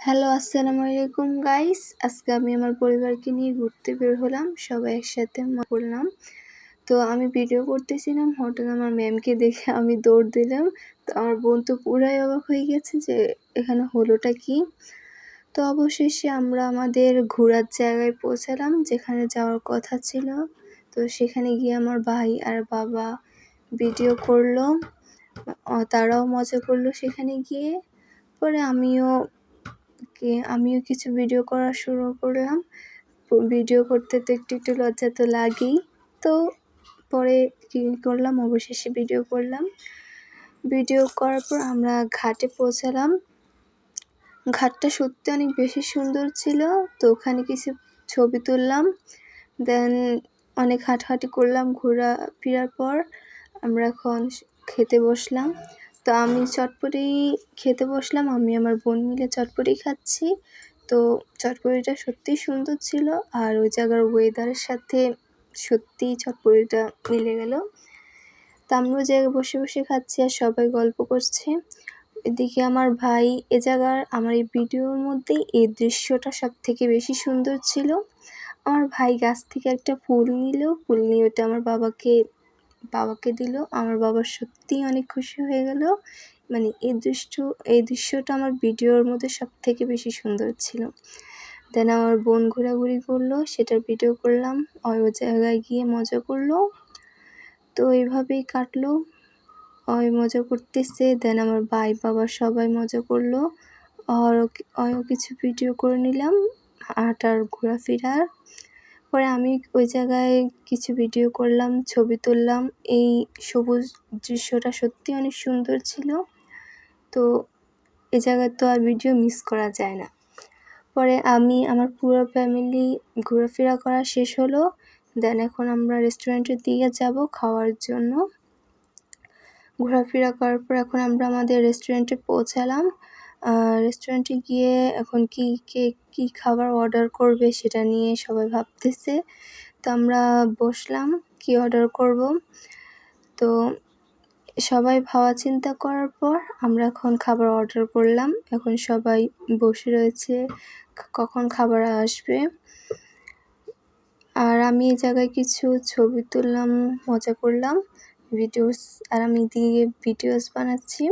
Hello, আসসালামু আলাইকুম guys. আজকে আমি আমার পরিবারকে নিয়ে ঘুরতে বের হলাম। সবাই একসাথে করলাম। তো আমি ভিডিও করতেছিলাম, হঠাৎ আমার ম্যামকে দেখে আমি দৌড় দিলাম। তো আমার বোন তো পুরাই অবাক হয়ে গেছে যে এখানে হলোটা কি। তো অবশেষে আমরা আমাদের ঘোরার জায়গায় পৌঁছালাম, যেখানে যাওয়ার কথা ছিল। তো সেখানে গিয়ে আমার ভাই আর বাবা ভিডিও করলো, তারাও মজা করলো সেখানে গিয়ে। পরে আমিও কিছু ভিডিও করা শুরু করলাম। ভিডিও করতে তো একটু লজ্জা তো লাগেই। তো পরে কী করলাম, অবশেষে ভিডিও করলাম। ভিডিও করার পর আমরা ঘাটে পৌঁছালাম। ঘাটটা সত্যি অনেক বেশি সুন্দর ছিল। তো ওখানে কিছু ছবি তুললাম। দেন অনেক হাঁটাহাঁটি করলাম। ঘোরাফেরার পর আমরা এখন খেতে বসলাম। তো আমি চটপটি খেতে বসলাম। আমি আমার বোন মিলে চটপটি খাচ্ছি। তো চটপটিটা সত্যিই সুন্দর ছিল, আর ওই জায়গার ওয়েদারের সাথে সত্যিই চটপটিটা মিলে গেল। তো আমরা ওই জায়গায় বসে বসে খাচ্ছি আর সবাই গল্প করছে। এদিকে আমার ভাই আমার এই ভিডিওর মধ্যে এই দৃশ্যটা সবথেকে বেশি সুন্দর ছিল। আমার ভাই গাছ থেকে একটা ফুল নিয়ে ওটা আমার বাবাকে দিল। আমার বাবা সত্যিই অনেক খুশি হয়ে গেল। মানে এই দৃশ্যটা আমার ভিডিওর মধ্যে সবথেকে বেশি সুন্দর ছিল। দেন আমার বোন ঘোরাঘুরি করলো, সেটার ভিডিও করলাম। ওই জায়গায় গিয়ে মজা করলো। তো এইভাবেই কাটলো। ওই মজা করতেছে। দেন আমার ভাই বাবা সবাই মজা করলো। ওরও কিছু ভিডিও করে নিলাম, হাঁটার ঘোরাফেরার। পরে আমি ওই জায়গায় কিছু ভিডিও করলাম, ছবি তুললাম। এই সবুজ দৃশ্যটা সত্যি অনেক সুন্দর ছিল। তো এ জায়গায় তো আর ভিডিও মিস করা যায় না। পরে আমার পুরো ফ্যামিলি ঘোরাফেরা করা শেষ হলো। দেন এখন আমরা রেস্টুরেন্টের দিকে যাব খাওয়ার জন্য। ঘোরাফেরা করার পর এখন আমরা আমাদের রেস্টুরেন্টে পৌঁছালাম। রেস্টুরেন্টে গিয়ে এখন কী খাবার অর্ডার করবে সেটা নিয়ে সবাই ভাবতেছে। তো আমরা বসলাম কী অর্ডার করব। তো সবাই ভাবা চিন্তা করার পর আমরা এখন খাবার অর্ডার করলাম। এখন সবাই বসে রয়েছে কখন খাবার আসবে। আর আমি এই জায়গায় কিছু ছবি তুললাম, মজা করলাম, আমি এদিকে ভিডিওস বানাচ্ছি।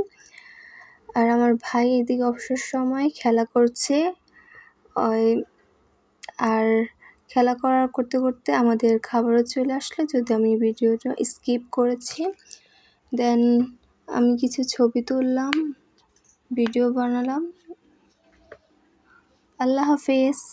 আর আমার ভাই এদিকে অবসর সময় খেলা করছে। আর খেলা করতে করতে আমাদের খাবারও চলে আসলো, যদি আমি ভিডিওটা স্কিপ করেছি। দেন আমি কিছু ছবি তুললাম, ভিডিও বানালাম। আল্লাহ হাফেজ।